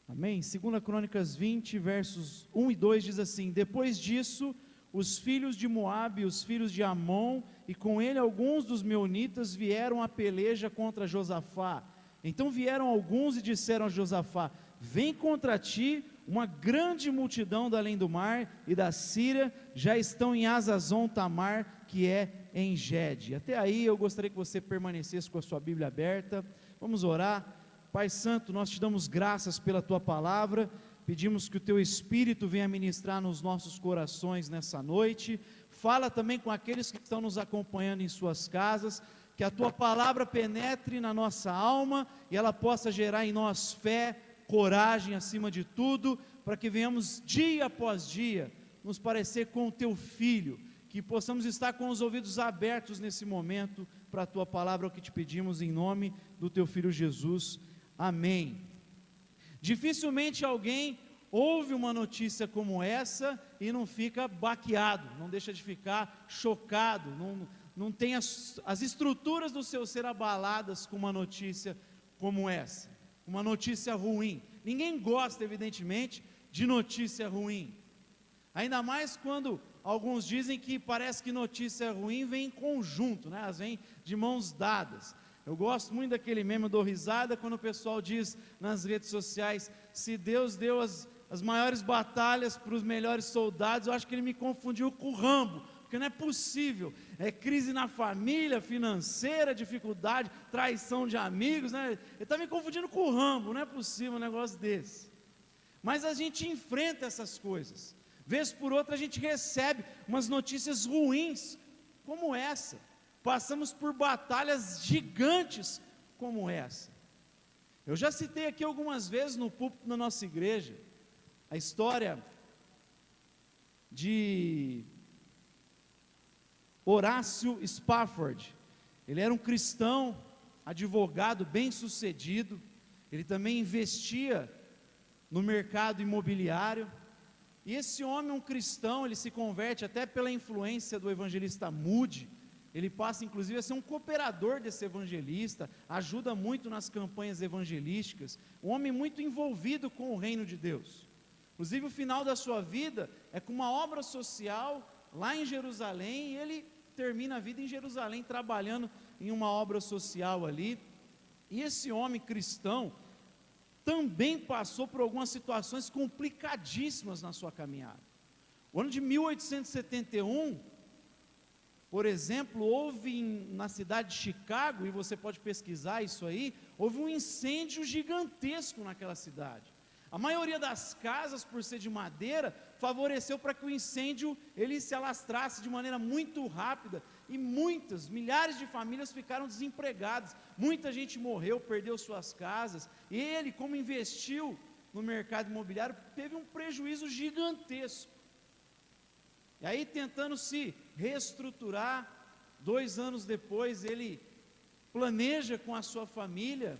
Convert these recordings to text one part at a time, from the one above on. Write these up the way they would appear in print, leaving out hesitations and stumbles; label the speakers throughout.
Speaker 1: Amém? 2 Crônicas 20, versos 1 e 2 diz assim: depois disso, os filhos de Moabe, os filhos de Amon, e com ele alguns dos meunitas vieram à peleja contra Josafá. Então vieram alguns e disseram a Josafá: vem contra ti uma grande multidão da além do mar e da Síria, já estão em Hazazon Tamar, que é em Gede. Até aí eu gostaria que você permanecesse com a sua Bíblia aberta. Vamos orar. Pai Santo, nós te damos graças pela tua palavra, pedimos que o teu Espírito venha ministrar nos nossos corações nessa noite. Fala também com aqueles que estão nos acompanhando em suas casas, que a tua palavra penetre na nossa alma e ela possa gerar em nós fé, coragem acima de tudo, para que venhamos dia após dia nos parecer com o teu Filho, que possamos estar com os ouvidos abertos nesse momento para a tua palavra, é o que te pedimos em nome do teu Filho Jesus. Amém. Dificilmente alguém ouve uma notícia como essa e não fica baqueado, não deixa de ficar chocado, não tem as estruturas do seu ser abaladas com uma notícia como essa, uma notícia ruim. Ninguém gosta, evidentemente, de notícia ruim, ainda mais quando alguns dizem que parece que notícia ruim vem em conjunto, né? Elas vêm de mãos dadas. Eu gosto muito daquele meme, eu dou risada quando o pessoal diz nas redes sociais: se Deus deu as maiores batalhas para os melhores soldados, eu acho que ele me confundiu com o Rambo, porque não é possível, é crise na família, financeira, dificuldade, traição de amigos, né? Ele está me confundindo com o Rambo, não é possível um negócio desse. Mas a gente enfrenta essas coisas, vez por outra a gente recebe umas notícias ruins como essa, passamos por batalhas gigantes como essa. Eu já citei aqui algumas vezes no púlpito da nossa igreja a história de Horácio Spafford. Ele era um cristão, advogado bem sucedido, ele também investia no mercado imobiliário, e esse homem, um cristão, ele se converte até pela influência do evangelista Moody. Ele passa inclusive a ser um cooperador desse evangelista, ajuda muito nas campanhas evangelísticas, um homem muito envolvido com o reino de Deus. Inclusive o final da sua vida é com uma obra social lá em Jerusalém, e ele termina a vida em Jerusalém, trabalhando em uma obra social ali. E esse homem cristão também passou por algumas situações complicadíssimas na sua caminhada. O ano de 1871, por exemplo, houve na cidade de Chicago, e você pode pesquisar isso aí, houve um incêndio gigantesco naquela cidade. A maioria das casas, por ser de madeira, favoreceu para que o incêndio ele se alastrasse de maneira muito rápida, e milhares de famílias ficaram desempregadas, muita gente morreu, perdeu suas casas, e ele, como investiu no mercado imobiliário, teve um prejuízo gigantesco. E aí, tentando se reestruturar, 2 anos depois, ele planeja com a sua família,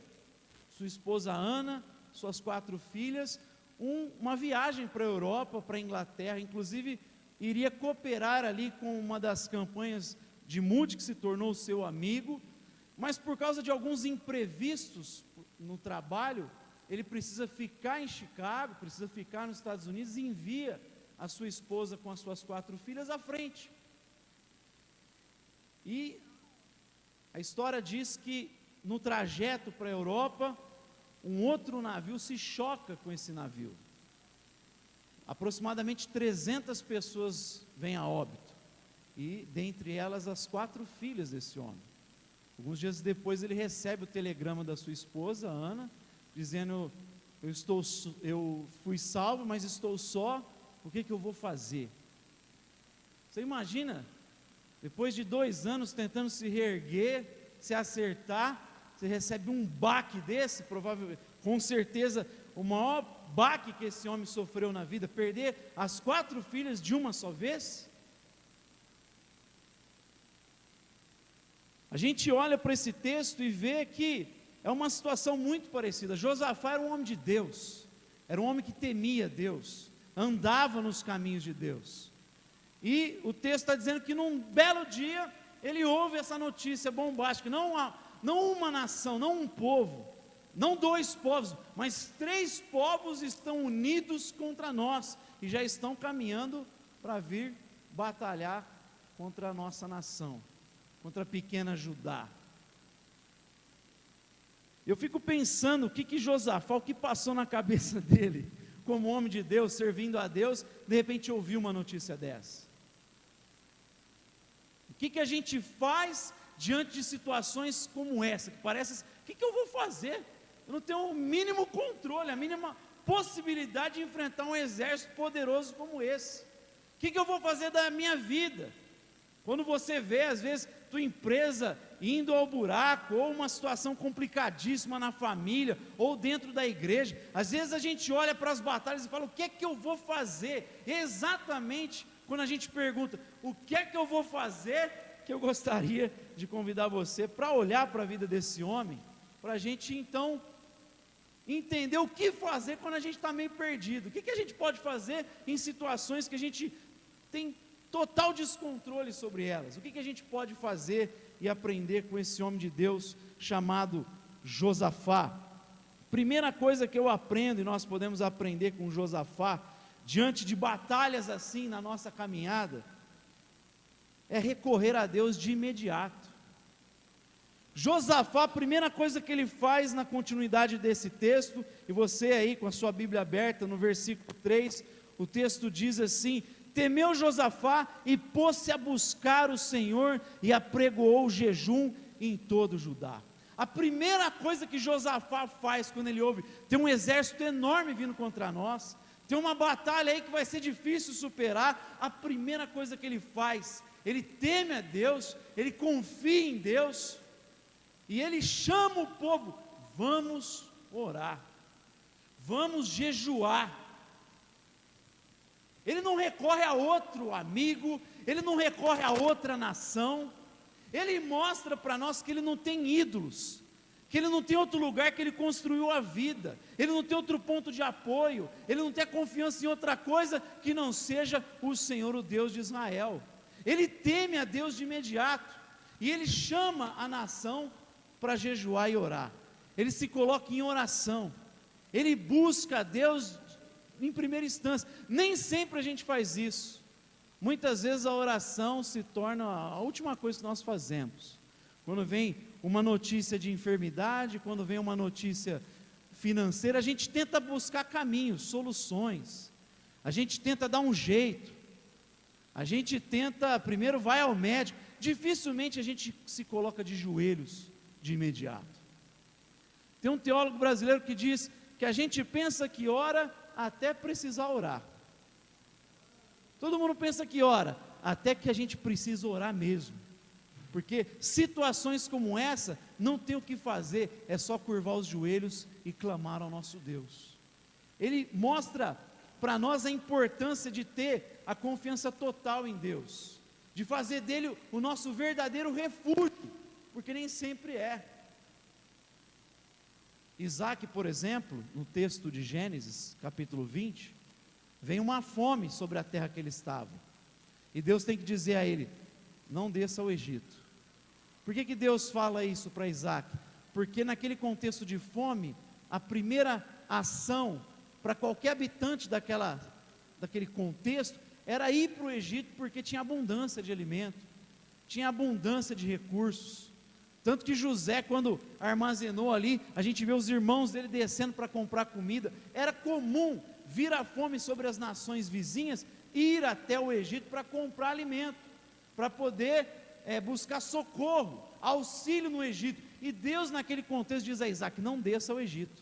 Speaker 1: sua esposa Ana, suas 4 filhas, uma viagem para a Europa, para a Inglaterra. Inclusive iria cooperar ali com uma das campanhas de Moody, que se tornou seu amigo, mas por causa de alguns imprevistos no trabalho, ele precisa ficar em Chicago, precisa ficar nos Estados Unidos, e envia a sua esposa com as suas 4 filhas à frente. E a história diz que no trajeto para a Europa, um outro navio se choca com esse navio. Aproximadamente 300 pessoas vêm a óbito, e dentre elas as 4 filhas desse homem. Alguns dias depois ele recebe o telegrama da sua esposa, Ana, dizendo: eu fui salvo, mas estou só, o que eu vou fazer? Você imagina, depois de 2 anos tentando se reerguer, se acertar, você recebe um baque desse, provavelmente, com certeza, o maior baque que esse homem sofreu na vida, perder as 4 filhas de uma só vez. A gente olha para esse texto e vê que é uma situação muito parecida. Josafá era um homem de Deus, era um homem que temia Deus, andava nos caminhos de Deus, e o texto está dizendo que num belo dia, ele ouve essa notícia bombástica, não uma nação, não um povo, não 2 povos, mas 3 povos estão unidos contra nós, e já estão caminhando para vir batalhar contra a nossa nação, contra a pequena Judá. Eu fico pensando o que Josafá, o que passou na cabeça dele, como homem de Deus, servindo a Deus, de repente ouviu uma notícia dessa. O que a gente faz diante de situações como essa, que parece, o que eu vou fazer? Eu não tenho o mínimo controle, a mínima possibilidade de enfrentar um exército poderoso como esse. O que eu vou fazer da minha vida? Quando você vê, às vezes, tua empresa indo ao buraco, ou uma situação complicadíssima na família, ou dentro da igreja, às vezes a gente olha para as batalhas e fala, o que é que eu vou fazer? Exatamente quando a gente pergunta, o que é que eu vou fazer, que eu gostaria de convidar você para olhar para a vida desse homem, para a gente então entender o que fazer quando a gente está meio perdido, o que a gente pode fazer em situações que a gente tem total descontrole sobre elas, o que a gente pode fazer e aprender com esse homem de Deus chamado Josafá. Primeira coisa que eu aprendo, e nós podemos aprender com Josafá, diante de batalhas assim na nossa caminhada, é recorrer a Deus de imediato. Josafá, a primeira coisa que ele faz na continuidade desse texto, e você aí com a sua Bíblia aberta no versículo 3, o texto diz assim: temeu Josafá e pôs-se a buscar o Senhor e apregoou o jejum em todo Judá. A primeira coisa que Josafá faz quando ele ouve, tem um exército enorme vindo contra nós, tem uma batalha aí que vai ser difícil superar, a primeira coisa que ele faz, ele teme a Deus, ele confia em Deus, e ele chama o povo, vamos orar, vamos jejuar. Ele não recorre a outro amigo, ele não recorre a outra nação, ele mostra para nós que ele não tem ídolos, que ele não tem outro lugar que ele construiu a vida, ele não tem outro ponto de apoio, ele não tem confiança em outra coisa que não seja o Senhor, o Deus de Israel. Ele teme a Deus de imediato, e ele chama a nação para jejuar e orar, ele se coloca em oração, ele busca a Deus em primeira instância. Nem sempre a gente faz isso, muitas vezes a oração se torna a última coisa que nós fazemos, quando vem uma notícia de enfermidade, quando vem uma notícia financeira, a gente tenta buscar caminhos, soluções, a gente tenta dar um jeito, a gente tenta, primeiro vai ao médico, dificilmente a gente se coloca de joelhos de imediato. Tem um teólogo brasileiro que diz que a gente pensa que ora até precisar orar. Todo mundo pensa que ora até que a gente precisa orar mesmo, porque situações como essa não tem o que fazer, é só curvar os joelhos e clamar ao nosso Deus. Ele mostra para nós a importância de ter a confiança total em Deus, de fazer dele o nosso verdadeiro refúgio, porque nem sempre é. Isaac, por exemplo, no texto de Gênesis, capítulo 20, vem uma fome sobre a terra que ele estava, e Deus tem que dizer a ele, não desça ao Egito. Por que Deus fala isso para Isaac? Porque naquele contexto de fome, a primeira ação para qualquer habitante daquele contexto, era ir para o Egito, porque tinha abundância de alimento, tinha abundância de recursos, tanto que José, quando armazenou ali, a gente vê os irmãos dele descendo para comprar comida, era comum vir a fome sobre as nações vizinhas, ir até o Egito para comprar alimento, para poder buscar socorro, auxílio no Egito, e Deus naquele contexto diz a Isaac, não desça ao Egito,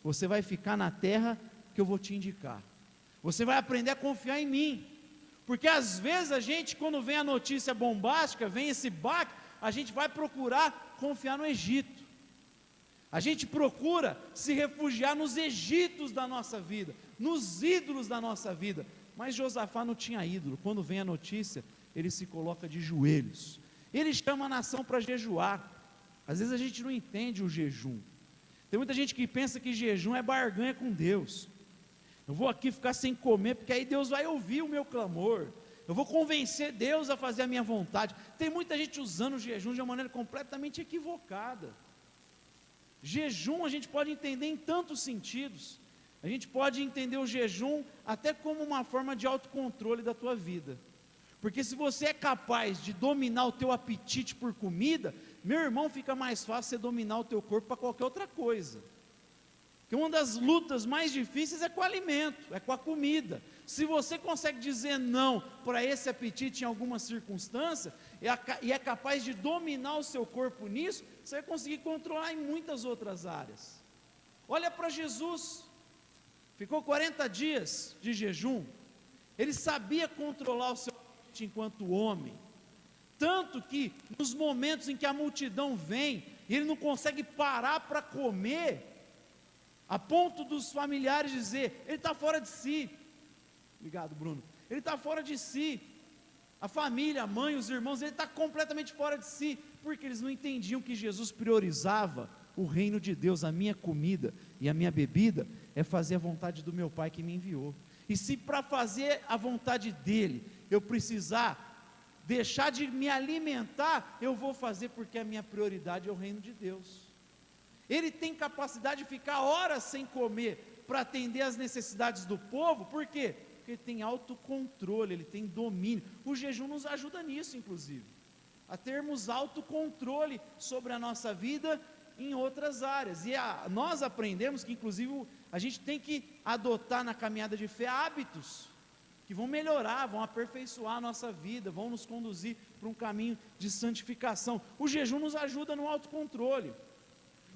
Speaker 1: você vai ficar na terra que eu vou te indicar, você vai aprender a confiar em mim, porque às vezes a gente, quando vem a notícia bombástica, vem esse baque, a gente vai procurar confiar no Egito, a gente procura se refugiar nos Egitos da nossa vida, nos ídolos da nossa vida, mas Josafá não tinha ídolo. Quando vem a notícia, ele se coloca de joelhos, ele chama a nação para jejuar. Às vezes a gente não entende o jejum, tem muita gente que pensa que jejum é barganha com Deus, eu vou aqui ficar sem comer, porque aí Deus vai ouvir o meu clamor, eu vou convencer Deus a fazer a minha vontade. Tem muita gente usando o jejum de uma maneira completamente equivocada. Jejum a gente pode entender em tantos sentidos. A gente pode entender o jejum até como uma forma de autocontrole da tua vida. Porque se você é capaz de dominar o teu apetite por comida, meu irmão, fica mais fácil você dominar o teu corpo para qualquer outra coisa. Porque uma das lutas mais difíceis é com o alimento, é com a comida. Se você consegue dizer não para esse apetite em alguma circunstância, e é capaz de dominar o seu corpo nisso, você vai conseguir controlar em muitas outras áreas. Olha para Jesus, ficou 40 dias de jejum, ele sabia controlar o seu apetite enquanto homem, tanto que nos momentos em que a multidão vem, ele não consegue parar para comer, a ponto dos familiares dizer, ele está fora de si. Obrigado, Bruno. Ele está fora de si. A família, a mãe, os irmãos, ele está completamente fora de si, porque eles não entendiam que Jesus priorizava o reino de Deus. A minha comida e a minha bebida é fazer a vontade do meu Pai que me enviou. E se para fazer a vontade dele, eu precisar deixar de me alimentar, eu vou fazer, porque a minha prioridade é o reino de Deus. Ele tem capacidade de ficar horas sem comer, para atender as necessidades do povo. Por quê? Porque ele tem autocontrole, ele tem domínio. O jejum nos ajuda nisso, inclusive, a termos autocontrole sobre a nossa vida em outras áreas. E nós aprendemos que, inclusive, a gente tem que adotar na caminhada de fé hábitos que vão melhorar, vão aperfeiçoar a nossa vida, vão nos conduzir para um caminho de santificação. O jejum nos ajuda no autocontrole.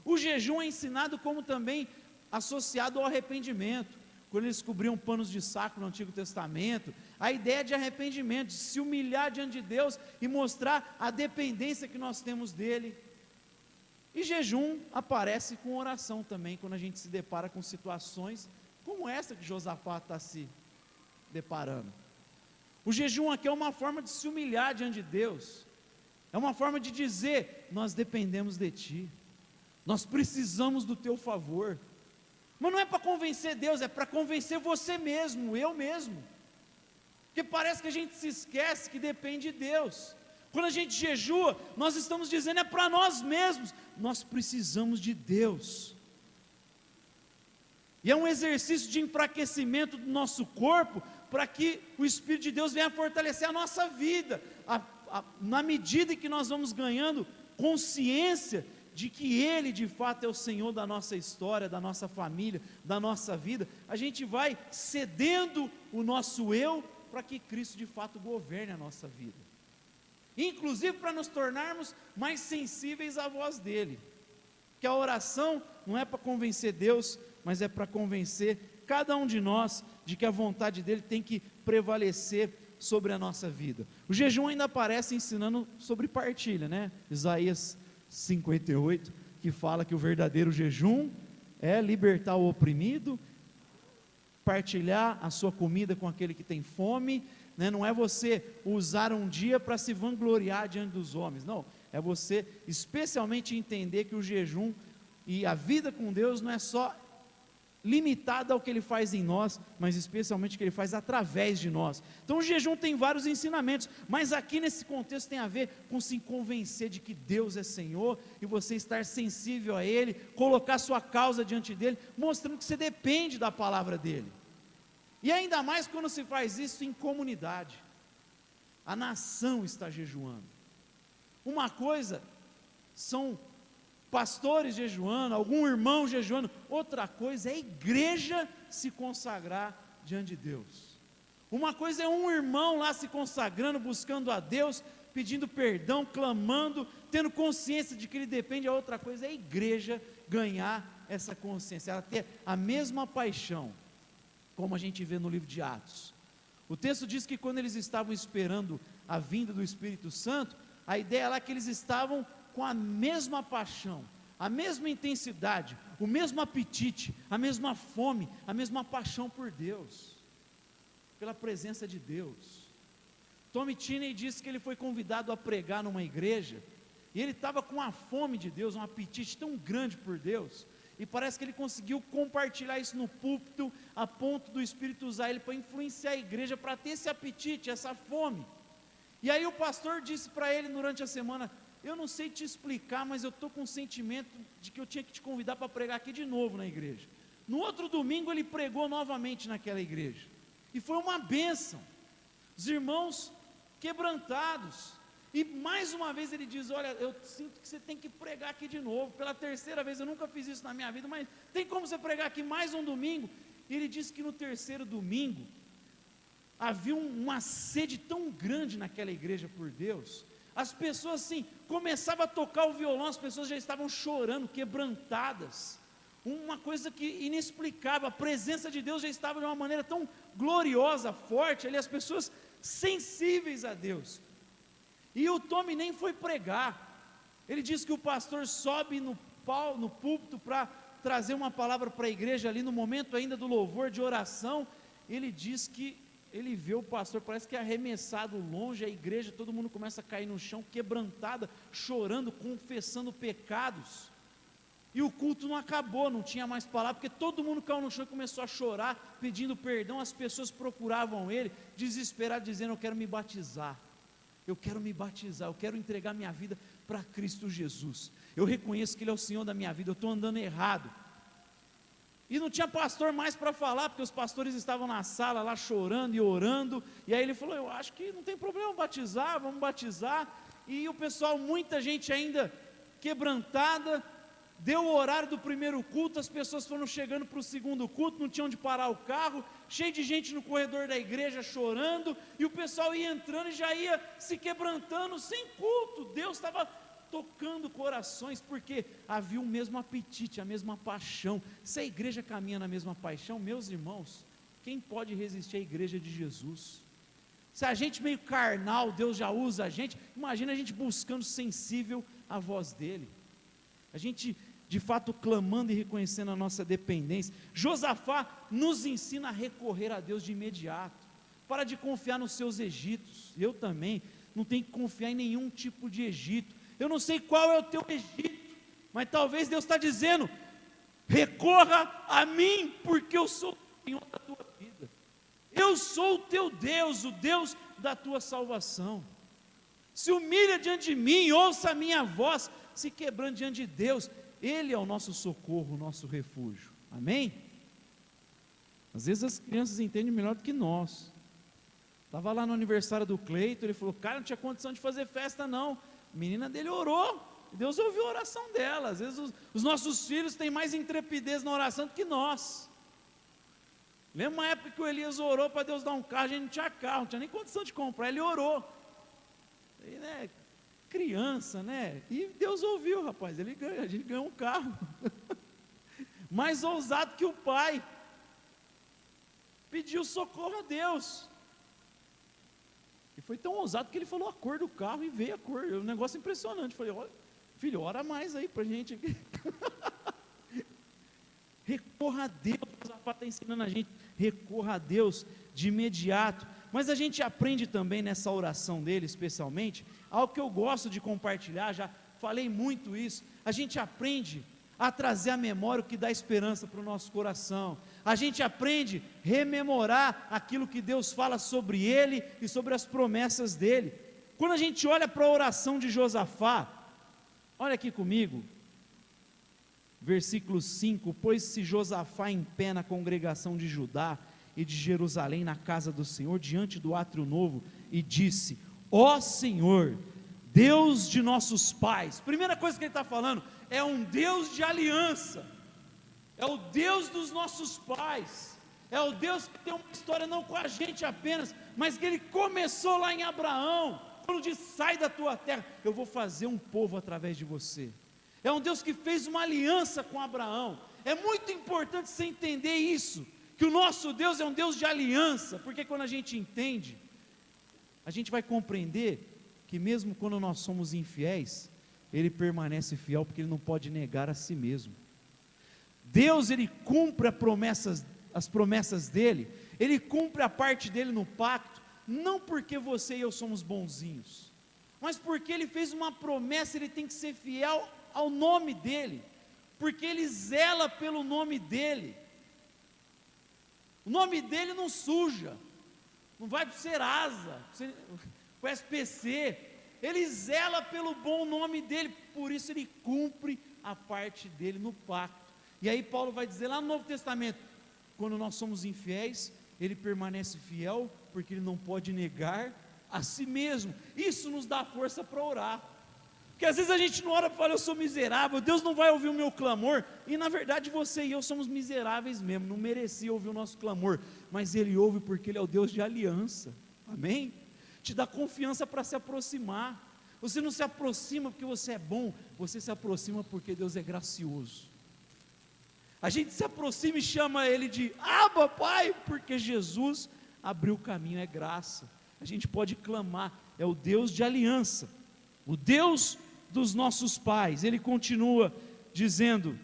Speaker 1: O jejum é ensinado como também associado ao arrependimento. Quando eles cobriam panos de saco no Antigo Testamento, a ideia de arrependimento, de se humilhar diante de Deus e mostrar a dependência que nós temos dele. E jejum aparece com oração também, quando a gente se depara com situações como essa que Josafá está se deparando. O jejum aqui é uma forma de se humilhar diante de Deus, é uma forma de dizer, nós dependemos de Ti, nós precisamos do Teu favor, mas não é para convencer Deus, é para convencer você mesmo, eu mesmo, porque parece que a gente se esquece que depende de Deus. Quando a gente jejua, nós estamos dizendo é para nós mesmos, nós precisamos de Deus, e é um exercício de enfraquecimento do nosso corpo, para que o Espírito de Deus venha fortalecer a nossa vida, na medida em que nós vamos ganhando consciência de que Ele de fato é o Senhor da nossa história, da nossa família, da nossa vida, a gente vai cedendo o nosso eu, para que Cristo de fato governe a nossa vida, inclusive para nos tornarmos mais sensíveis à voz dEle, que a oração não é para convencer Deus, mas é para convencer cada um de nós, de que a vontade dEle tem que prevalecer sobre a nossa vida. O jejum ainda aparece ensinando sobre partilha, né? Isaías 58, que fala que o verdadeiro jejum é libertar o oprimido, partilhar a sua comida com aquele que tem fome, né? Não é você usar um dia para se vangloriar diante dos homens, não, é você especialmente entender que o jejum e a vida com Deus não é só limitada ao que Ele faz em nós, mas especialmente o que Ele faz através de nós. Então o jejum tem vários ensinamentos, mas aqui nesse contexto tem a ver com se convencer de que Deus é Senhor, e você estar sensível a Ele, colocar sua causa diante dEle, mostrando que você depende da palavra dEle, e ainda mais quando se faz isso em comunidade, a nação está jejuando. Uma coisa são pastores jejuando, algum irmão jejuando, outra coisa é a igreja se consagrar diante de Deus. Uma coisa é um irmão lá se consagrando, buscando a Deus, pedindo perdão, clamando, tendo consciência de que ele depende, a outra coisa é a igreja ganhar essa consciência, ela ter a mesma paixão, como a gente vê no livro de Atos. O texto diz que quando eles estavam esperando a vinda do Espírito Santo, a ideia lá é que eles estavam com a mesma paixão, a mesma intensidade, o mesmo apetite, a mesma fome, a mesma paixão por Deus, pela presença de Deus. Tommy Tinney disse que ele foi convidado a pregar numa igreja, e ele estava com uma fome de Deus, um apetite tão grande por Deus, e parece que ele conseguiu compartilhar isso no púlpito, a ponto do Espírito usar ele para influenciar a igreja, para ter esse apetite, essa fome. E aí o pastor disse para ele durante a semana: eu não sei te explicar, mas eu estou com um sentimento de que eu tinha que te convidar para pregar aqui de novo na igreja. No outro domingo ele pregou novamente naquela igreja, e foi uma bênção, os irmãos quebrantados, e mais uma vez ele diz, olha, eu sinto que você tem que pregar aqui de novo, pela terceira vez, eu nunca fiz isso na minha vida, mas tem como você pregar aqui mais um domingo? E ele disse que no terceiro domingo, havia uma sede tão grande naquela igreja por Deus, as pessoas assim, começavam a tocar o violão, as pessoas já estavam chorando, quebrantadas, uma coisa que inexplicável, a presença de Deus já estava de uma maneira tão gloriosa, forte, ali as pessoas sensíveis a Deus, e o Tommy nem foi pregar, ele disse que o pastor sobe no púlpito para trazer uma palavra para a igreja ali, no momento ainda do louvor, de oração, ele diz que ele vê o pastor, parece que é arremessado longe, a igreja, todo mundo começa a cair no chão, quebrantada, chorando, confessando pecados, e o culto não acabou, não tinha mais palavra, porque todo mundo caiu no chão e começou a chorar, pedindo perdão, as pessoas procuravam ele, desesperados, dizendo, eu quero me batizar, eu quero entregar minha vida para Cristo Jesus, eu reconheço que Ele é o Senhor da minha vida, eu estou andando errado, e não tinha pastor mais para falar, porque os pastores estavam na sala lá chorando e orando, e aí ele falou, eu acho que não tem problema batizar, vamos batizar, e o pessoal, muita gente ainda quebrantada, deu o horário do primeiro culto, as pessoas foram chegando para o segundo culto, não tinham onde parar o carro, cheio de gente no corredor da igreja chorando, e o pessoal ia entrando e já ia se quebrantando, sem culto, Deus estava tocando corações, porque havia o mesmo apetite, a mesma paixão. Se a igreja caminha na mesma paixão, meus irmãos, quem pode resistir à igreja de Jesus? Se a gente meio carnal, Deus já usa a gente, imagina a gente buscando sensível à voz dEle, a gente de fato clamando e reconhecendo a nossa dependência. Josafá nos ensina a recorrer a Deus de imediato, para de confiar nos seus Egitos, eu também, não tenho que confiar em nenhum tipo de Egito, eu não sei qual é o teu Egito, mas talvez Deus está dizendo, recorra a mim, porque eu sou o Senhor da tua vida, eu sou o teu Deus, o Deus da tua salvação, se humilha diante de mim, ouça a minha voz, se quebrando diante de Deus, Ele é o nosso socorro, o nosso refúgio, amém? Às vezes as crianças entendem melhor do que nós. Estava lá no aniversário do Cleito, ele falou, cara, não tinha condição de fazer festa não, a menina dele orou, Deus ouviu a oração dela. Às vezes os nossos filhos têm mais intrepidez na oração do que nós. Lembra uma época que o Elias orou para Deus dar um carro, a gente não tinha carro, não tinha nem condição de comprar, ele orou, e, né, criança, né, e Deus ouviu, rapaz, a gente ganhou um carro, mais ousado que o pai, pediu socorro a Deus, e foi tão ousado que ele falou a cor do carro, e veio a cor, um negócio impressionante, falei, olha, filho, ora mais aí para a gente, recorra a Deus, o Josafá está ensinando a gente, recorra a Deus de imediato, mas a gente aprende também nessa oração dele, especialmente, algo que eu gosto de compartilhar, já falei muito isso, a gente aprende a trazer à memória o que dá esperança para o nosso coração, a gente aprende a rememorar aquilo que Deus fala sobre ele e sobre as promessas dele. Quando a gente olha para a oração de Josafá, olha aqui comigo, versículo 5, pôs-se Josafá em pé na congregação de Judá e de Jerusalém na casa do Senhor, diante do átrio novo, e disse, ó Senhor, Deus de nossos pais, primeira coisa que ele está falando, é um Deus de aliança, é o Deus dos nossos pais, é o Deus que tem uma história não com a gente apenas, mas que Ele começou lá em Abraão, quando diz, sai da tua terra, eu vou fazer um povo através de você, é um Deus que fez uma aliança com Abraão, é muito importante você entender isso, que o nosso Deus é um Deus de aliança, porque quando a gente entende, a gente vai compreender, que mesmo quando nós somos infiéis, Ele permanece fiel, porque Ele não pode negar a si mesmo, Deus Ele cumpre as promessas dEle, Ele cumpre a parte dEle no pacto, não porque você e eu somos bonzinhos, mas porque Ele fez uma promessa, Ele tem que ser fiel ao nome dEle, porque Ele zela pelo nome dEle, o nome dEle não suja, não vai para o Serasa, para o SPC, ele zela pelo bom nome dele, por isso ele cumpre a parte dele no pacto. E aí Paulo vai dizer lá no Novo Testamento, quando nós somos infiéis, ele permanece fiel, porque ele não pode negar a si mesmo. Isso nos dá força para orar, porque às vezes a gente não ora para falar, eu sou miserável, Deus não vai ouvir o meu clamor, e na verdade você e eu somos miseráveis mesmo, não merecia ouvir o nosso clamor, mas Ele ouve porque Ele é o Deus de aliança, amém? Te dá confiança para se aproximar. Você não se aproxima porque você é bom, você se aproxima porque Deus é gracioso. A gente se aproxima e chama Ele de Abba, Pai, porque Jesus abriu o caminho, é graça. A gente pode clamar, é o Deus de aliança, o Deus dos nossos pais. Ele continua dizendo: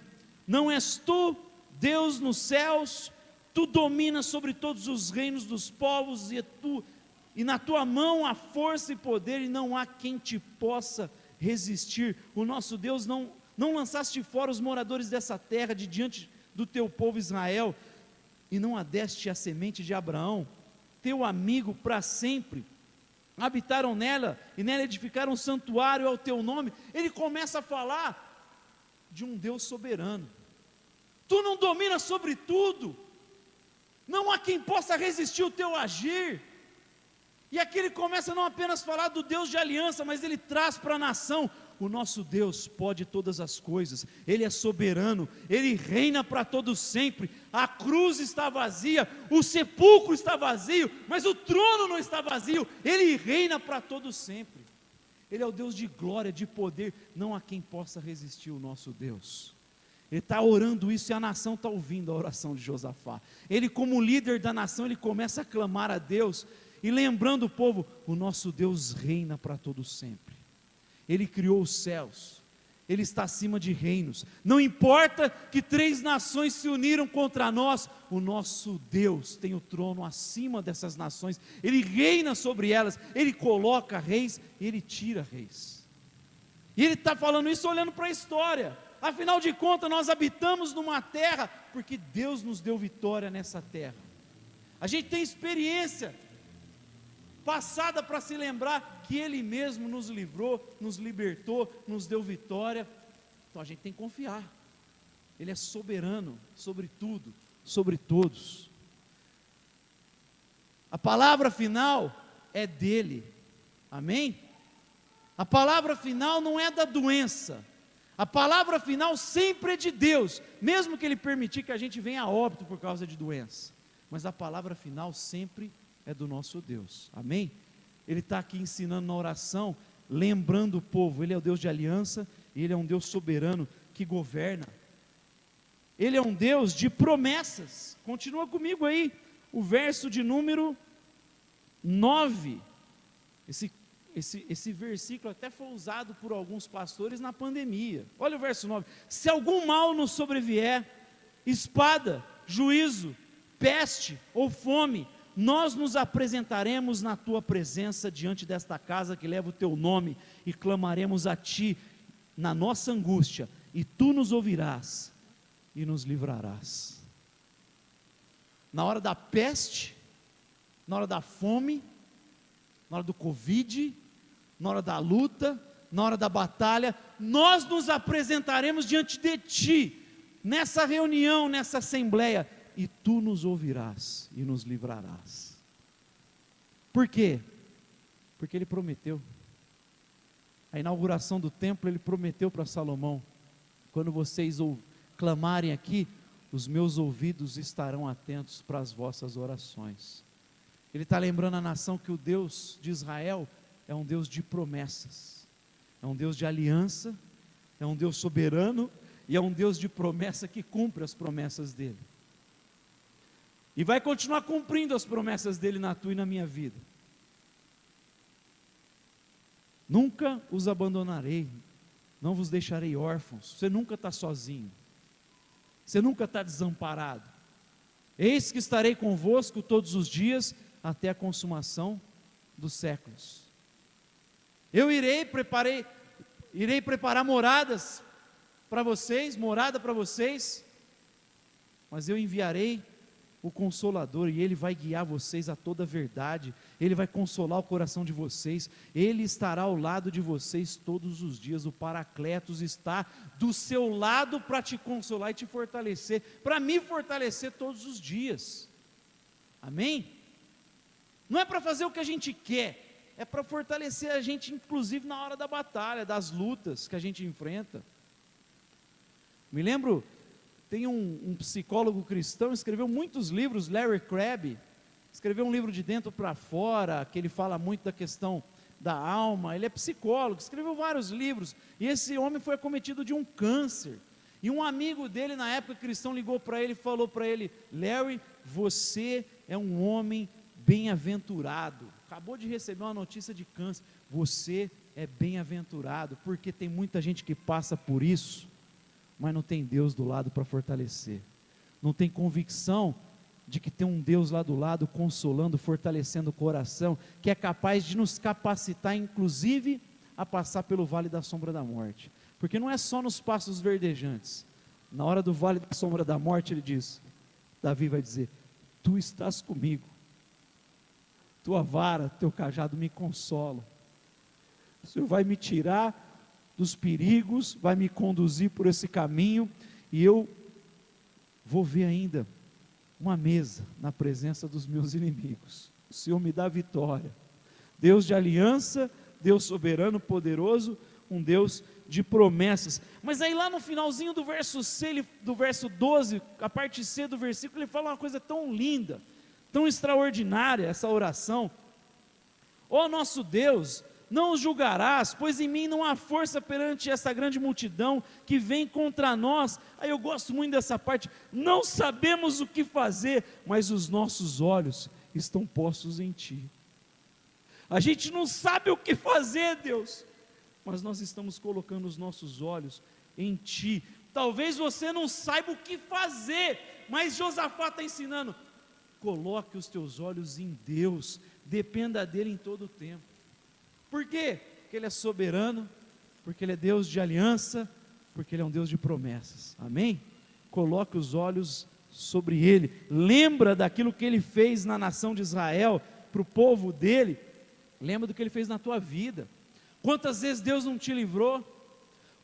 Speaker 1: não és tu, Deus nos céus, tu dominas sobre todos os reinos dos povos, e na tua mão há força e poder, e não há quem te possa resistir. O nosso Deus, não lançaste fora os moradores dessa terra de diante do teu povo Israel, e não adeste a semente de Abraão, teu amigo para sempre. Habitaram nela, e nela edificaram um santuário ao teu nome. Ele começa a falar de um Deus soberano. Tu não dominas sobre tudo, não há quem possa resistir o teu agir. E aqui ele começa não apenas a falar do Deus de aliança, mas ele traz para a nação: o nosso Deus pode todas as coisas, Ele é soberano, Ele reina para todo sempre. A cruz está vazia, o sepulcro está vazio, mas o trono não está vazio, Ele reina para todo sempre. Ele é o Deus de glória, de poder, não há quem possa resistir o nosso Deus. Ele está orando isso e a nação está ouvindo a oração de Josafá. Ele, como líder da nação, ele começa a clamar a Deus, e lembrando o povo: o nosso Deus reina para todo sempre. Ele criou os céus, Ele está acima de reinos. Não importa que 3 nações se uniram contra nós, o nosso Deus tem o trono acima dessas nações. Ele reina sobre elas, Ele coloca reis e Ele tira reis. E Ele está falando isso olhando para a história. Afinal de contas, nós habitamos numa terra porque Deus nos deu vitória nessa terra. A gente tem experiência passada para se lembrar que Ele mesmo nos livrou, nos libertou, nos deu vitória. Então a gente tem que confiar. Ele é soberano sobre tudo, sobre todos. A palavra final é dele, amém? A palavra final não é da doença, a palavra final sempre é de Deus, mesmo que Ele permitir que a gente venha a óbito por causa de doença, mas a palavra final sempre é do nosso Deus, amém? Ele está aqui ensinando na oração, lembrando o povo: Ele é o Deus de aliança, Ele é um Deus soberano que governa, Ele é um Deus de promessas. Continua comigo aí, o verso de número 9, esse versículo até foi usado por alguns pastores na pandemia. Olha o verso 9: se algum mal nos sobrevier, espada, juízo, peste ou fome, nós nos apresentaremos na tua presença diante desta casa que leva o teu nome, e clamaremos a ti na nossa angústia, e tu nos ouvirás e nos livrarás. Na hora da peste, na hora da fome, na hora do Covid, na hora da luta, na hora da batalha, nós nos apresentaremos diante de ti, nessa reunião, nessa assembleia, e tu nos ouvirás e nos livrarás. Por quê? Porque Ele prometeu. A inauguração do templo, Ele prometeu para Salomão: quando vocês clamarem aqui, os meus ouvidos estarão atentos para as vossas orações. Ele está lembrando a nação que o Deus de Israel é um Deus de promessas, é um Deus de aliança, é um Deus soberano, e é um Deus de promessa que cumpre as promessas dEle. E vai continuar cumprindo as promessas dEle na tua e na minha vida. Nunca os abandonarei, não vos deixarei órfãos. Você nunca está sozinho, você nunca está desamparado. Eis que estarei convosco todos os dias, até a consumação dos séculos. Eu irei preparar moradas para vocês, morada para vocês, mas eu enviarei o Consolador, e Ele vai guiar vocês a toda a verdade, Ele vai consolar o coração de vocês, Ele estará ao lado de vocês todos os dias, o Paracletos está do seu lado para te consolar e te fortalecer, para me fortalecer todos os dias, amém? Não é para fazer o que a gente quer, é para fortalecer a gente, inclusive na hora da batalha, das lutas que a gente enfrenta. Me lembro, tem um psicólogo cristão, escreveu muitos livros, Larry Crabb, escreveu um livro de dentro para fora, que ele fala muito da questão da alma, ele é psicólogo, escreveu vários livros, e esse homem foi acometido de um câncer, e um amigo dele na época cristão ligou para ele e falou para ele: Larry, você é um homem bem-aventurado, acabou de receber uma notícia de câncer, você é bem-aventurado, porque tem muita gente que passa por isso, mas não tem Deus do lado para fortalecer, não tem convicção de que tem um Deus lá do lado, consolando, fortalecendo o coração, que é capaz de nos capacitar, inclusive, a passar pelo vale da sombra da morte, porque não é só nos passos verdejantes, na hora do vale da sombra da morte, ele diz, Davi vai dizer, tu estás comigo, tua vara, teu cajado me consolam, o Senhor vai me tirar dos perigos, vai me conduzir por esse caminho, e eu vou ver ainda uma mesa na presença dos meus inimigos, o Senhor me dá vitória, Deus de aliança, Deus soberano, poderoso, um Deus de promessas. Mas aí lá no finalzinho do verso C, do verso 12, a parte C do versículo, ele fala uma coisa tão linda, tão extraordinária, essa oração: ó nosso Deus, não os julgarás, pois em mim não há força perante essa grande multidão que vem contra nós. Aí eu gosto muito dessa parte, não sabemos o que fazer, mas os nossos olhos estão postos em Ti. A gente não sabe o que fazer, Deus, mas nós estamos colocando os nossos olhos em Ti. Talvez você não saiba o que fazer, mas Josafá está ensinando, coloque os teus olhos em Deus, dependa dEle em todo o tempo. Por quê? Porque Ele é soberano, porque Ele é Deus de aliança, porque Ele é um Deus de promessas, amém? Coloque os olhos sobre Ele, lembra daquilo que Ele fez na nação de Israel, para o povo dEle, lembra do que Ele fez na tua vida, quantas vezes Deus não te livrou,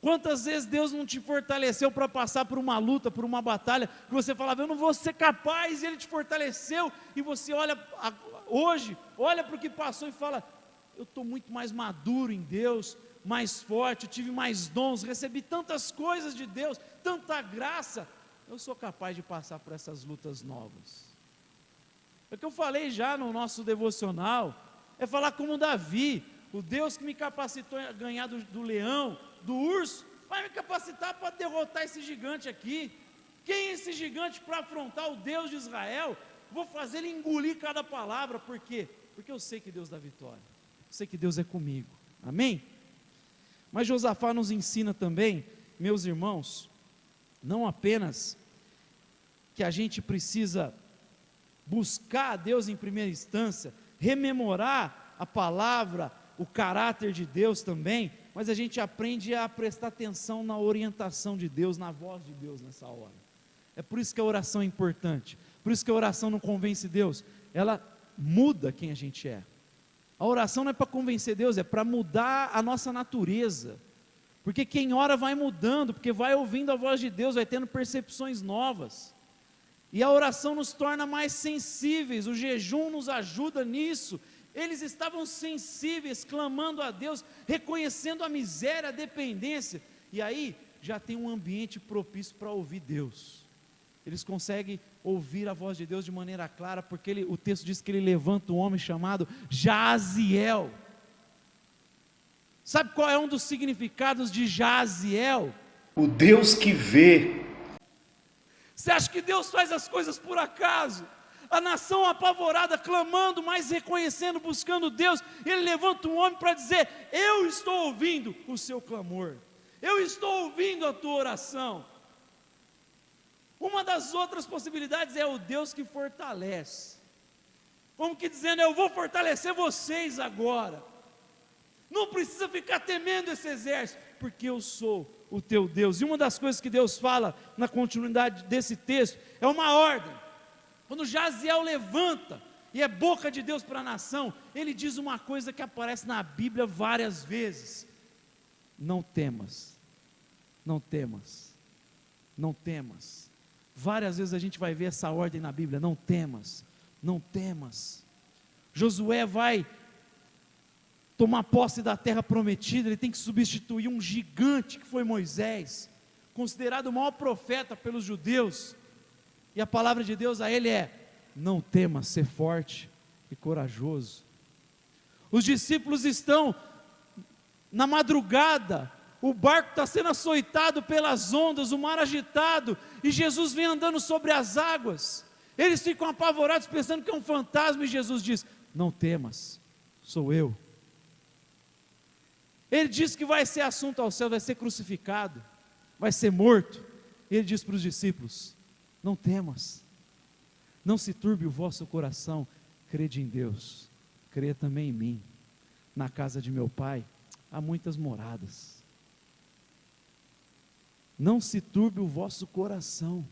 Speaker 1: quantas vezes Deus não te fortaleceu para passar por uma luta, por uma batalha, que você falava, eu não vou ser capaz, e Ele te fortaleceu, e você olha hoje, olha para o que passou e fala, eu estou muito mais maduro em Deus, mais forte, tive mais dons, recebi tantas coisas de Deus, tanta graça, eu sou capaz de passar por essas lutas novas. É o que eu falei já no nosso devocional, é falar como Davi, o Deus que me capacitou a ganhar do leão, do urso, vai me capacitar para derrotar esse gigante aqui. Quem é esse gigante para afrontar o Deus de Israel? Vou fazer ele engolir cada palavra, por quê? Porque eu sei que Deus dá vitória, eu sei que Deus é comigo, amém? Mas Josafá nos ensina também, meus irmãos, não apenas que a gente precisa buscar a Deus em primeira instância, rememorar a palavra, o caráter de Deus também, mas a gente aprende a prestar atenção na orientação de Deus, na voz de Deus nessa hora. É por isso que a oração é importante, por isso que a oração não convence Deus, ela muda quem a gente é. A oração não é para convencer Deus, é para mudar a nossa natureza, porque quem ora vai mudando, porque vai ouvindo a voz de Deus, vai tendo percepções novas, e a oração nos torna mais sensíveis, o jejum nos ajuda nisso. Eles estavam sensíveis, clamando a Deus, reconhecendo a miséria, a dependência, e aí já tem um ambiente propício para ouvir Deus. Eles conseguem ouvir a voz de Deus de maneira clara, porque o texto diz que Ele levanta um homem chamado Jaziel. Sabe qual é um dos significados de Jaziel?
Speaker 2: O Deus que vê.
Speaker 1: Você acha que Deus faz as coisas por acaso? A nação apavorada, clamando, mas reconhecendo, buscando Deus, Ele levanta um homem para dizer, eu estou ouvindo o seu clamor, eu estou ouvindo a tua oração. Uma das outras possibilidades é o Deus que fortalece, como que dizendo, eu vou fortalecer vocês agora, não precisa ficar temendo esse exército, porque eu sou o teu Deus. E uma das coisas que Deus fala na continuidade desse texto, é uma ordem, Quando Jaziel levanta e é boca de Deus para a nação, ele diz uma coisa que aparece na Bíblia várias vezes: não temas, não temas, não temas. Várias vezes a gente vai ver essa ordem na Bíblia: não temas, não temas. Josué vai tomar posse da terra prometida, ele tem que substituir um gigante que foi Moisés, considerado o maior profeta pelos judeus, e a palavra de Deus a ele é: não temas, ser forte e corajoso. Os discípulos estão na madrugada, o barco está sendo açoitado pelas ondas, o mar agitado, e Jesus vem andando sobre as águas. Eles ficam apavorados, pensando que é um fantasma, e Jesus diz: não temas, sou eu. Ele diz que vai ser assunto ao céu, vai ser crucificado, vai ser morto. Ele diz para os discípulos: não temas, não se turbe o vosso coração, crede em Deus, crê também em mim. Na casa de meu Pai há muitas moradas. Não se turbe o vosso coração.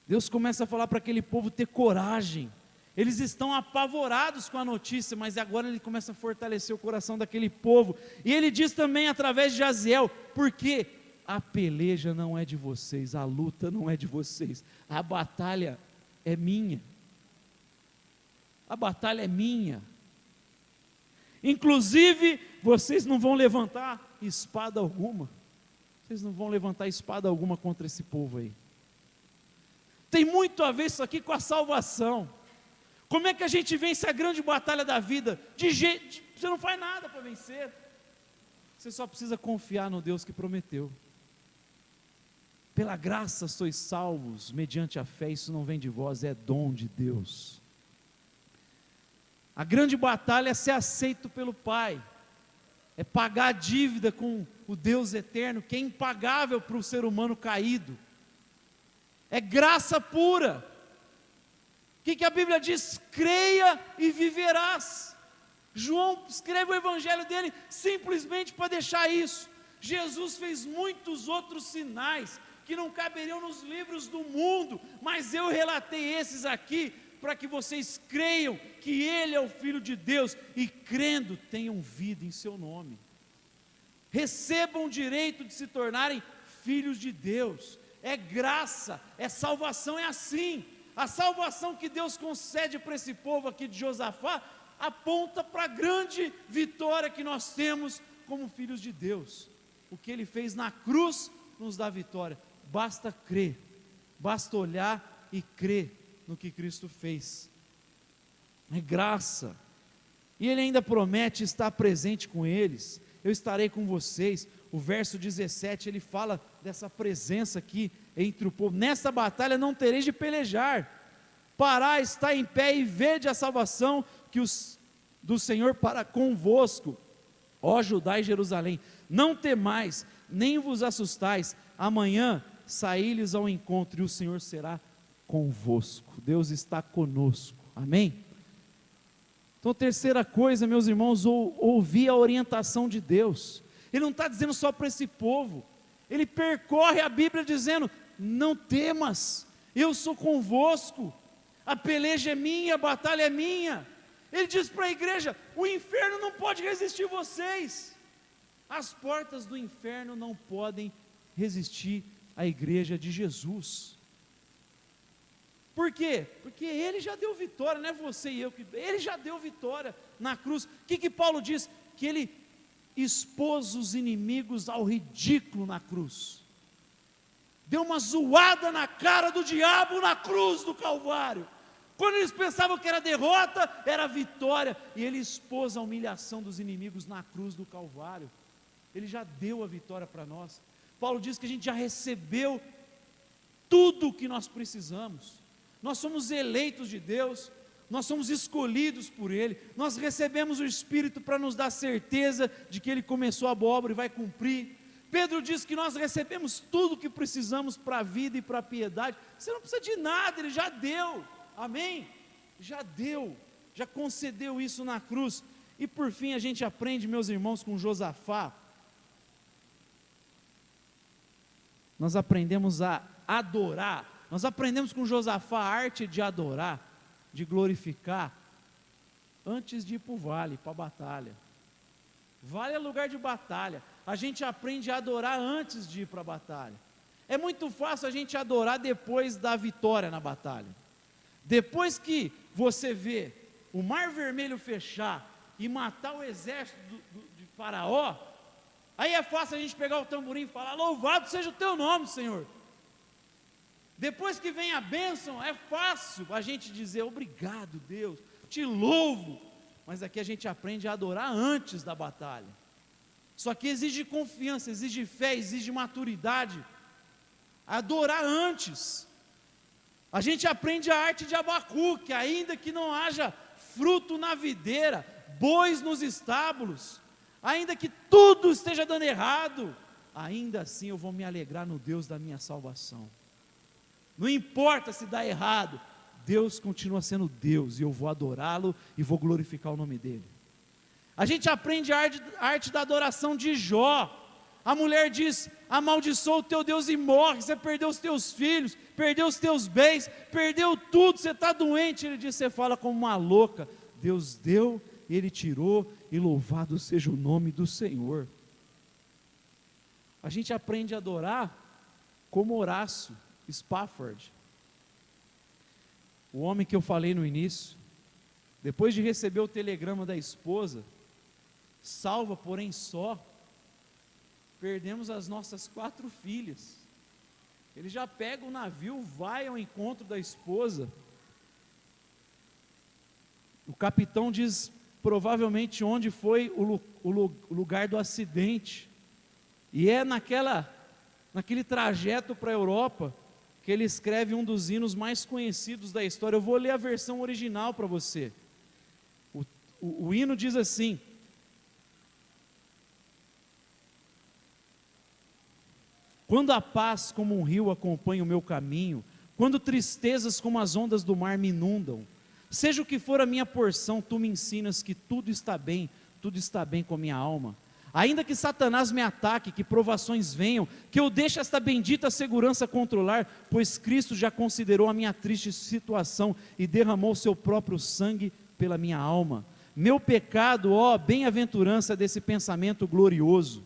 Speaker 1: Deus começa a falar para aquele povo ter coragem. Eles estão apavorados com a notícia, mas agora ele começa a fortalecer o coração daquele povo. E ele diz também através de Jaziel: porque a peleja não é de vocês, a luta não é de vocês, a batalha é minha. A batalha é minha. Inclusive, vocês não vão levantar espada alguma. Vocês não vão levantar espada alguma contra esse povo aí. Tem muito a ver isso aqui com a salvação. Como é que a gente vence a grande batalha da vida? Você não faz nada para vencer. Você só precisa confiar no Deus que prometeu. Pela graça sois salvos, mediante a fé. Isso não vem de vós, é dom de Deus. A grande batalha é ser aceito pelo Pai, é pagar a dívida com o Deus eterno, que é impagável para o ser humano caído. É graça pura. O que a Bíblia diz? Creia e viverás. João escreve o evangelho dele simplesmente para deixar isso. Jesus fez muitos outros sinais que não caberiam nos livros do mundo, mas eu relatei esses aqui para que vocês creiam que Ele é o Filho de Deus, e crendo tenham vida em seu nome. Recebam o direito de se tornarem filhos de Deus. É graça, é salvação, é assim. A salvação que Deus concede para esse povo aqui de Josafá aponta para a grande vitória que nós temos como filhos de Deus. O que Ele fez na cruz nos dá vitória. Basta crer, basta olhar e crer no que Cristo fez. É graça. E Ele ainda promete estar presente com eles. Eu estarei com vocês. O verso 17, ele fala dessa presença aqui entre o povo. Nessa batalha não tereis de pelejar. Parai, está em pé e vede a salvação do Senhor para convosco, ó Judá e Jerusalém. Não temais, nem vos assustais. Amanhã saí-lhes ao encontro e o Senhor será convosco. Deus está conosco. Amém? Então, terceira coisa, meus irmãos, ouvir a orientação de Deus. Ele não está dizendo só para esse povo, ele percorre a Bíblia dizendo: não temas, eu sou convosco, a peleja é minha, a batalha é minha. Ele diz para a igreja: o inferno não pode resistir vocês, as portas do inferno não podem resistir à igreja de Jesus. Por quê? Porque Ele já deu vitória, não é você e eu, Ele já deu vitória na cruz. O que Paulo diz? Que Ele expôs os inimigos ao ridículo na cruz, deu uma zoada na cara do diabo na cruz do Calvário. Quando eles pensavam que era derrota, era vitória, e Ele expôs a humilhação dos inimigos na cruz do Calvário. Ele já deu a vitória para nós. Paulo diz que a gente já recebeu tudo o que nós precisamos. Nós somos eleitos de Deus, nós somos escolhidos por Ele, nós recebemos o Espírito para nos dar certeza de que Ele começou a boa obra e vai cumprir. Pedro diz que nós recebemos tudo o que precisamos para a vida e para a piedade. Você não precisa de nada, Ele já deu, amém? Já deu, já concedeu isso na cruz. E por fim a gente aprende, meus irmãos, com Josafá. Nós aprendemos a adorar Nós aprendemos com Josafá a arte de adorar, de glorificar, antes de ir para o vale, para a batalha. Vale é lugar de batalha. A gente aprende a adorar antes de ir para a batalha. É muito fácil a gente adorar depois da vitória na batalha. Depois que você vê o mar vermelho fechar e matar o exército de Faraó, aí é fácil a gente pegar o tamborim e falar: louvado seja o teu nome, Senhor. Depois que vem a bênção, é fácil a gente dizer: obrigado, Deus, te louvo. Mas aqui a gente aprende a adorar antes da batalha. Só que exige confiança, exige fé, exige maturidade. Adorar antes. A gente aprende a arte de Abacuque, ainda que não haja fruto na videira, bois nos estábulos, ainda que tudo esteja dando errado, ainda assim eu vou me alegrar no Deus da minha salvação. Não importa se dá errado, Deus continua sendo Deus, e eu vou adorá-lo e vou glorificar o nome dele. A gente aprende a arte da adoração de Jó. A mulher diz: amaldiçoa o teu Deus e morre. Você perdeu os teus filhos, perdeu os teus bens, perdeu tudo, você está doente. Ele diz: você fala como uma louca. Deus deu, Ele tirou, e louvado seja o nome do Senhor. A gente aprende a adorar como Horácio Spafford, o homem que eu falei no início. Depois de receber o telegrama da esposa, salva porém só, perdemos as nossas 4 filhas. Ele já pega o navio, vai ao encontro da esposa. O capitão diz provavelmente onde foi o lugar do acidente, e é naquele trajeto para a Europa que ele escreve um dos hinos mais conhecidos da história. Eu vou ler a versão original para você. O hino diz assim: quando a paz como um rio acompanha o meu caminho, quando tristezas como as ondas do mar me inundam, seja o que for a minha porção, tu me ensinas que tudo está bem com a minha alma. Ainda que Satanás me ataque, que provações venham, que eu deixe esta bendita segurança controlar, pois Cristo já considerou a minha triste situação e derramou seu próprio sangue pela minha alma. Meu pecado, ó, bem-aventurança desse pensamento glorioso.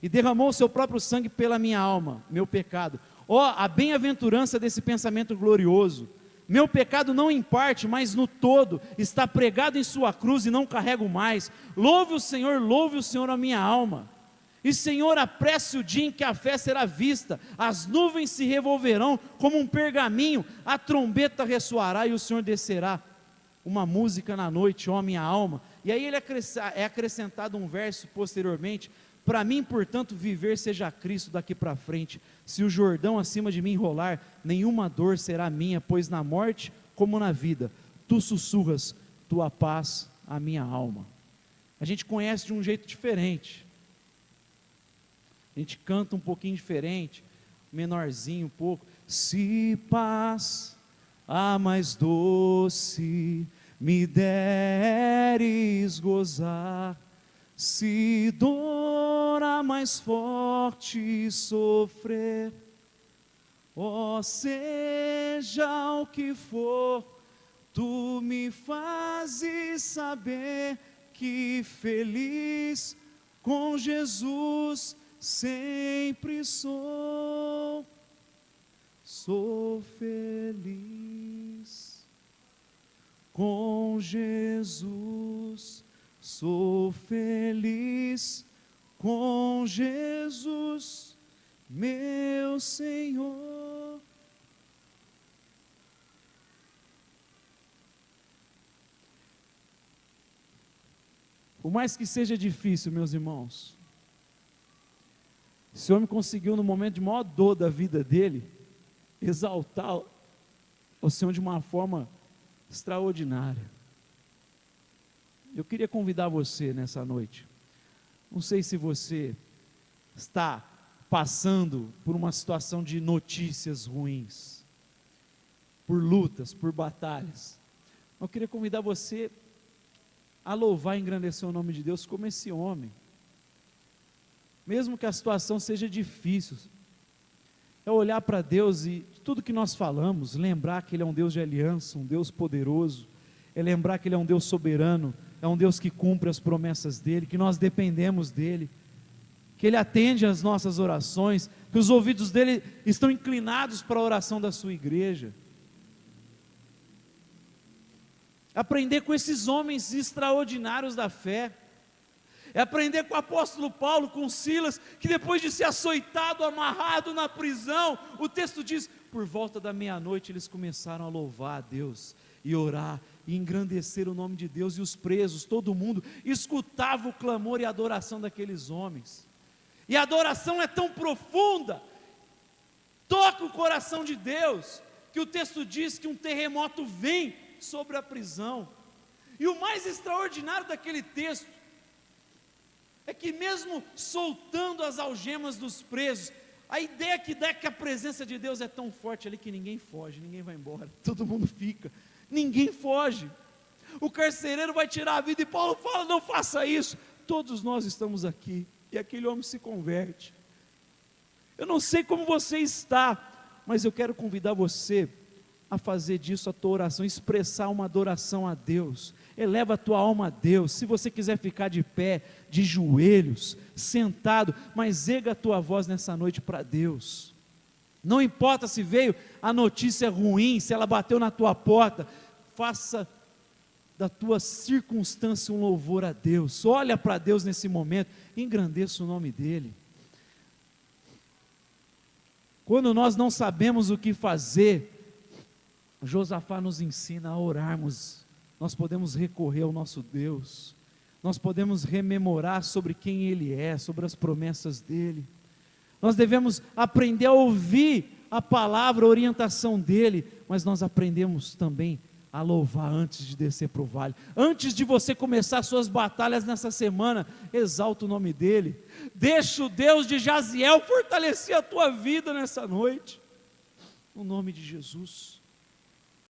Speaker 1: E derramou seu próprio sangue pela minha alma, meu pecado. Ó, a bem-aventurança desse pensamento glorioso. Meu pecado não em parte, mas no todo, está pregado em sua cruz e não carrego mais. Louve o Senhor a minha alma. E Senhor, apresse o dia em que a fé será vista, as nuvens se revolverão como um pergaminho, a trombeta ressoará e o Senhor descerá. Uma música na noite, ó minha alma. E aí é acrescentado um verso posteriormente: para mim, portanto, viver seja Cristo daqui para frente. Se o Jordão acima de mim rolar, nenhuma dor será minha, pois na morte como na vida, tu sussurras tua paz à minha alma. A gente conhece de um jeito diferente, a gente canta um pouquinho diferente, menorzinho um pouco. Se paz a mais doce me deres gozar, se dor a mais forte sofrer, ó, seja o que for, tu me fazes saber que feliz com Jesus sempre sou. Sou feliz com Jesus, sou feliz com Jesus, meu Senhor. Por mais que seja difícil, meus irmãos, esse homem conseguiu, no momento de maior dor da vida dele, exaltar o Senhor de uma forma extraordinária. Eu queria convidar você nessa noite. Não sei se você está passando por uma situação de notícias ruins, por lutas, por batalhas. Eu queria convidar você a louvar e engrandecer o nome de Deus como esse homem. Mesmo que a situação seja difícil, é olhar para Deus e tudo que nós falamos, lembrar que Ele é um Deus de aliança, um Deus poderoso, é lembrar que Ele é um Deus soberano, é um Deus que cumpre as promessas dEle, que nós dependemos dEle, que Ele atende às nossas orações, que os ouvidos dEle estão inclinados para a oração da sua igreja. Aprender com esses homens extraordinários da fé, é aprender com o apóstolo Paulo, com Silas, que depois de ser açoitado, amarrado na prisão, o texto diz, por volta da meia-noite eles começaram a louvar a Deus, e orar, e engrandecer o nome de Deus, e os presos, todo mundo, escutava o clamor e a adoração daqueles homens, e a adoração é tão profunda, toca o coração de Deus, que o texto diz que um terremoto vem sobre a prisão, e o mais extraordinário daquele texto, é que mesmo soltando as algemas dos presos, a ideia que dá é que a presença de Deus é tão forte ali que ninguém foge, ninguém vai embora, todo mundo fica, ninguém foge, o carcereiro vai tirar a vida, e Paulo fala, não faça isso, todos nós estamos aqui, e aquele homem se converte. Eu não sei como você está, mas eu quero convidar você a fazer disso a tua oração, expressar uma adoração a Deus, eleva a tua alma a Deus. Se você quiser ficar de pé, de joelhos, sentado, mas erga a tua voz nessa noite para Deus, não importa se veio a notícia ruim, se ela bateu na tua porta, faça da tua circunstância um louvor a Deus, olha para Deus nesse momento, engrandeça o nome dEle. Quando nós não sabemos o que fazer, Josafá nos ensina a orarmos, nós podemos recorrer ao nosso Deus, nós podemos rememorar sobre quem Ele é, sobre as promessas dEle, nós devemos aprender a ouvir a palavra, a orientação dEle, mas nós aprendemos também a louvar antes de descer para o vale, antes de você começar suas batalhas nessa semana, exalta o nome dEle, deixa o Deus de Jaziel fortalecer a tua vida nessa noite, no nome de Jesus.